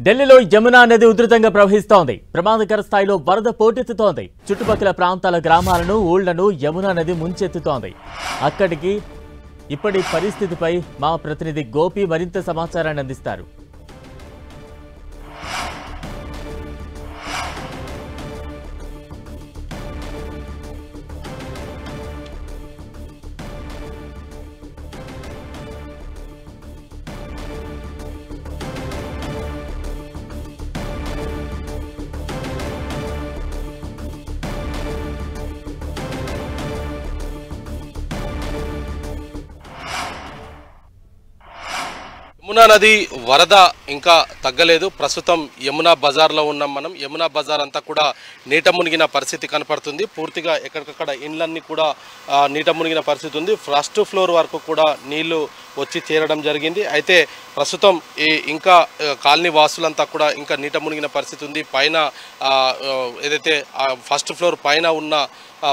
ఢిల్లీలో యమునా నది ఉధృతంగా ప్రవహిస్తోంది. ప్రమాదకర స్థాయిలో వరద పోటెత్తుతోంది. చుట్టుపక్కల ప్రాంతాల గ్రామాలను, ఊళ్లను యమునా నది ముంచెత్తుతోంది. అక్కడికి ఇప్పటి పరిస్థితిపై మా ప్రతినిధి గోపి మరింత సమాచారాన్ని అందిస్తారు. యమునా నది వరద ఇంకా తగ్గలేదు. ప్రస్తుతం యమునా బజార్లో ఉన్నాం మనం. యమునా బజార్ అంతా కూడా నీట మునిగిన పరిస్థితి కనపడుతుంది. పూర్తిగా ఎక్కడికక్కడ ఇండ్లన్నీ కూడా నీట మునిగిన పరిస్థితి ఉంది. ఫస్ట్ ఫ్లోర్ వరకు కూడా నీళ్లు వచ్చి చేరడం జరిగింది. అయితే ప్రస్తుతం ఇంకా కాలనీ వాసులంతా కూడా ఇంకా నీట మునిగిన పరిస్థితి ఉంది. పైన ఏదైతే ఫస్ట్ ఫ్లోర్ పైన ఉన్న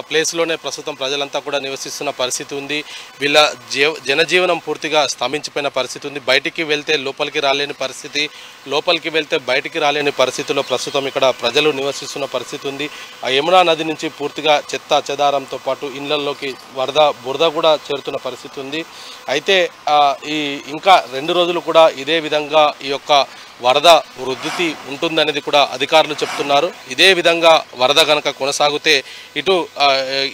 ప్లేస్లోనే ప్రస్తుతం ప్రజలంతా కూడా నివసిస్తున్న పరిస్థితి ఉంది. వీళ్ళ జనజీవనం పూర్తిగా స్తంభించిపోయిన పరిస్థితి ఉంది. బయటికి వెళ్తే లోపలికి రాలేని పరిస్థితి, లోపలికి వెళ్తే బయటికి రాలేని పరిస్థితిలో ప్రస్తుతం ఇక్కడ ప్రజలు నివసిస్తున్న పరిస్థితి ఉంది. ఆ యమునా నది నుంచి పూర్తిగా చెత్త చెదారంతో పాటు ఇళ్లలోకి బురద కూడా చేరుతున్న పరిస్థితి ఉంది. అయితే ఇంకా 2 రోజులు కూడా ఇదే విధంగా ఈ యొక్క వరద వృద్ధి ఉంటుందనేది కూడా అధికారులు చెప్తున్నారు. ఇదే విధంగా వరద గనక కొనసాగితే ఇటు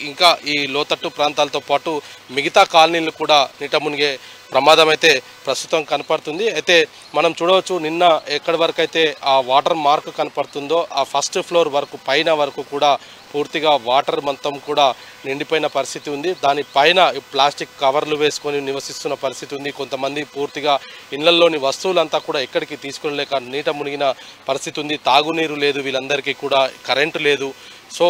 ఇంకా ఈ లోతట్టు ప్రాంతాలతో పాటు మిగతా కాలనీలు కూడా నీట మునిగే ప్రమాదం అయితే ప్రస్తుతం కనపడుతుంది. అయితే మనం చూడవచ్చు, నిన్న ఎక్కడి వరకు అయితే ఆ వాటర్ మార్క్ కనపడుతుందో ఆ ఫస్ట్ ఫ్లోర్ వరకు పైన వరకు కూడా పూర్తిగా వాటర్ మొత్తం కూడా నిండిపోయిన పరిస్థితి ఉంది. దానిపైన ప్లాస్టిక్ కవర్లు వేసుకొని నివసిస్తున్న పరిస్థితి ఉంది. కొంతమంది పూర్తిగా ఇళ్లలోని వస్తువులంతా కూడా ఎక్కడికి తీసుకునలేక నీట మునిగిన పరిస్థితి ఉంది. తాగునీరు లేదు, వీళ్ళందరికీ కూడా కరెంటు లేదు. సో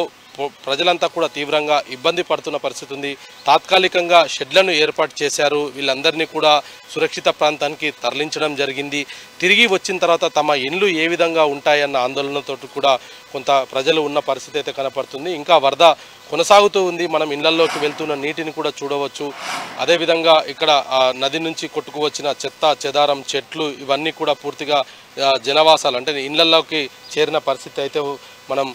ప్రజలంతా కూడా తీవ్రంగా ఇబ్బంది పడుతున్న పరిస్థితి ఉంది. తాత్కాలికంగా షెడ్లను ఏర్పాటు చేశారు. వీళ్ళందరినీ కూడా సురక్షిత ప్రాంతానికి తరలించడం జరిగింది. తిరిగి వచ్చిన తర్వాత తమ ఇండ్లు ఏ విధంగా ఉంటాయన్న ఆందోళనతో కూడా కొంత ప్రజలు ఉన్న పరిస్థితి అయితే కనపడుతుంది. ఇంకా వరద కొనసాగుతూ ఉంది. మనం ఇళ్లలోకి వెళ్తున్న నీటిని కూడా చూడవచ్చు. అదేవిధంగా ఇక్కడ నది నుంచి కొట్టుకు వచ్చిన చెత్త చెదారం, చెట్లు ఇవన్నీ కూడా పూర్తిగా జనవాసాలు అంటే ఇళ్లలోకి చేరిన పరిస్థితి అయితే మనం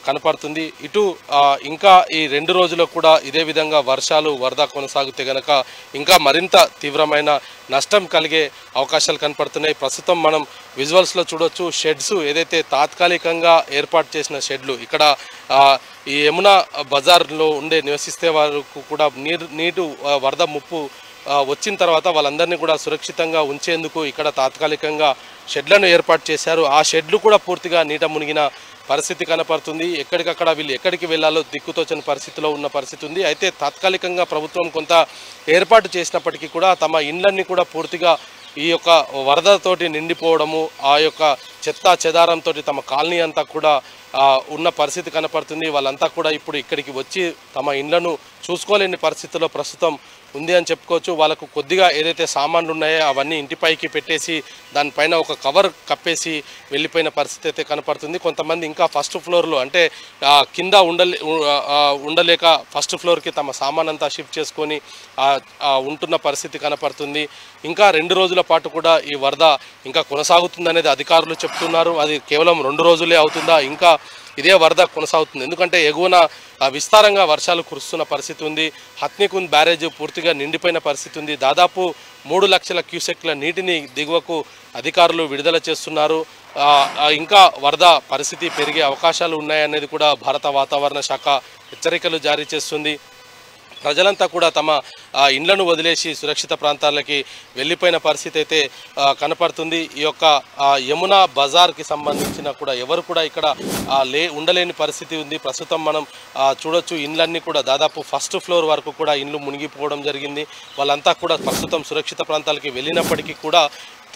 కనపడుతుంది. ఇటు ఇంకా ఈ 2 రోజుల్లో కూడా ఇదే విధంగా వర్షాలు వరద కొనసాగితే గనక ఇంకా మరింత తీవ్రమైన నష్టం కలిగే అవకాశాలు కనపడుతున్నాయి. ప్రస్తుతం మనం విజువల్స్లో చూడొచ్చు, షెడ్స్ ఏదైతే తాత్కాలికంగా ఏర్పాటు చేసిన షెడ్లు ఇక్కడ ఈ యమునా బజార్లో ఉండే నివసిస్తే వారికి కూడా నీటి వరద ముప్పు వచ్చిన తర్వాత వాళ్ళందరినీ కూడా సురక్షితంగా ఉంచేందుకు ఇక్కడ తాత్కాలికంగా షెడ్లను ఏర్పాటు చేశారు. ఆ షెడ్లు కూడా పూర్తిగా నీట మునిగిన పరిస్థితి కనపడుతుంది. ఎక్కడికక్కడ వీళ్ళు ఎక్కడికి వెళ్ళాలో దిక్కుతోచని పరిస్థితిలో ఉన్న పరిస్థితి ఉంది. అయితే తాత్కాలికంగా ప్రభుత్వం కొంత ఏర్పాటు చేసినప్పటికీ కూడా తమ ఇండ్లన్నీ కూడా పూర్తిగా ఈ యొక్క వరదతోటి నిండిపోవడము, ఆ యొక్క చెత్త చెదారంతో తమ కాలనీ అంతా కూడా ఉన్న పరిస్థితి కనపడుతుంది. వాళ్ళంతా కూడా ఇప్పుడు ఇక్కడికి వచ్చి తమ ఇండ్లను చూసుకోలేని పరిస్థితిలో ప్రస్తుతం ఉంది అని చెప్పుకోవచ్చు. వాళ్ళకు కొద్దిగా ఏదైతే సామాన్లు ఉన్నాయో అవన్నీ ఇంటిపైకి పెట్టేసి దానిపైన ఒక కవర్ కప్పేసి వెళ్ళిపోయిన పరిస్థితి అయితే కనపడుతుంది. కొంతమంది ఇంకా ఫస్ట్ ఫ్లోర్లో అంటే కింద ఉండలేక ఫస్ట్ ఫ్లోర్కి తమ సామాన్ అంతా షిఫ్ట్ చేసుకొని ఉంటున్న పరిస్థితి కనపడుతుంది. ఇంకా 2 రోజుల పాటు కూడా ఈ వరద ఇంకా కొనసాగుతుందనేది అధికారులు చెప్తున్నారు. అది కేవలం 2 రోజులే అవుతుందా, ఇంకా ఇదే వరద కొనసాగుతుంది? ఎందుకంటే ఎగువన విస్తారంగా వర్షాలు కురుస్తున్న పరిస్థితి ఉంది. హత్నీకుంద్ బ్యారేజ్ పూర్తిగా నిండిపోయిన పరిస్థితి ఉంది. దాదాపు 3 లక్షల క్యూసెక్ల నీటిని దిగువకు అధికారులు విడుదల చేస్తున్నారు. ఇంకా వరద పరిస్థితి పెరిగే అవకాశాలు ఉన్నాయనేది కూడా భారత వాతావరణ శాఖ హెచ్చరికలు జారీ చేస్తుంది. ప్రజలంతా కూడా తమ ఇండ్లను వదిలేసి సురక్షిత ప్రాంతాలకి వెళ్ళిపోయిన పరిస్థితి అయితే కనపడుతుంది. ఈ యొక్క యమునా బజార్కి సంబంధించిన కూడా ఎవరు కూడా ఇక్కడ ఉండలేని పరిస్థితి ఉంది. ప్రస్తుతం మనం చూడొచ్చు, ఇండ్లన్నీ కూడా దాదాపు ఫస్ట్ ఫ్లోర్ వరకు కూడా ఇండ్లు మునిగిపోవడం జరిగింది. వాళ్ళంతా కూడా ప్రస్తుతం సురక్షిత ప్రాంతాలకి వెళ్ళినప్పటికీ కూడా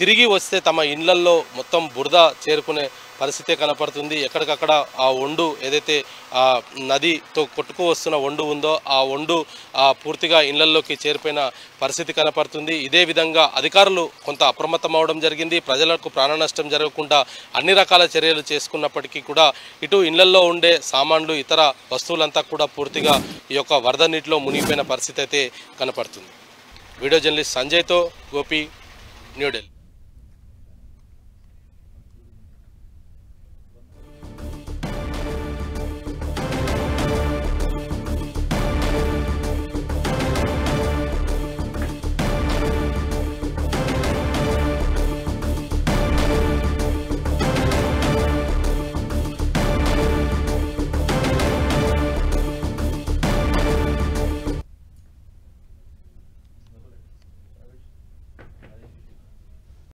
తిరిగి వస్తే తమ ఇళ్లల్లో మొత్తం బురద చేరుకునే పరిస్థితే కనపడుతుంది. ఎక్కడికక్కడ ఆ ఒండు ఏదైతే నదితో కొట్టుకు వస్తున్న ఒండు ఉందో ఆ ఒండు పూర్తిగా ఇళ్లల్లోకి చేరిపోయిన పరిస్థితి కనపడుతుంది. ఇదే విధంగా అధికారులు కొంత అప్రమత్తం అవడం జరిగింది. ప్రజలకు ప్రాణ నష్టం జరగకుండా అన్ని రకాల చర్యలు చేసుకున్నప్పటికీ కూడా ఇటు ఇళ్లల్లో ఉండే సామాన్లు, ఇతర వస్తువులంతా కూడా పూర్తిగా ఈ యొక్క వరద నీటిలో మునిగిపోయిన పరిస్థితి అయితే కనపడుతుంది. వీడియో జర్నలిస్ట్ సంజయ్తో గోపి, న్యూఢిల్లీ.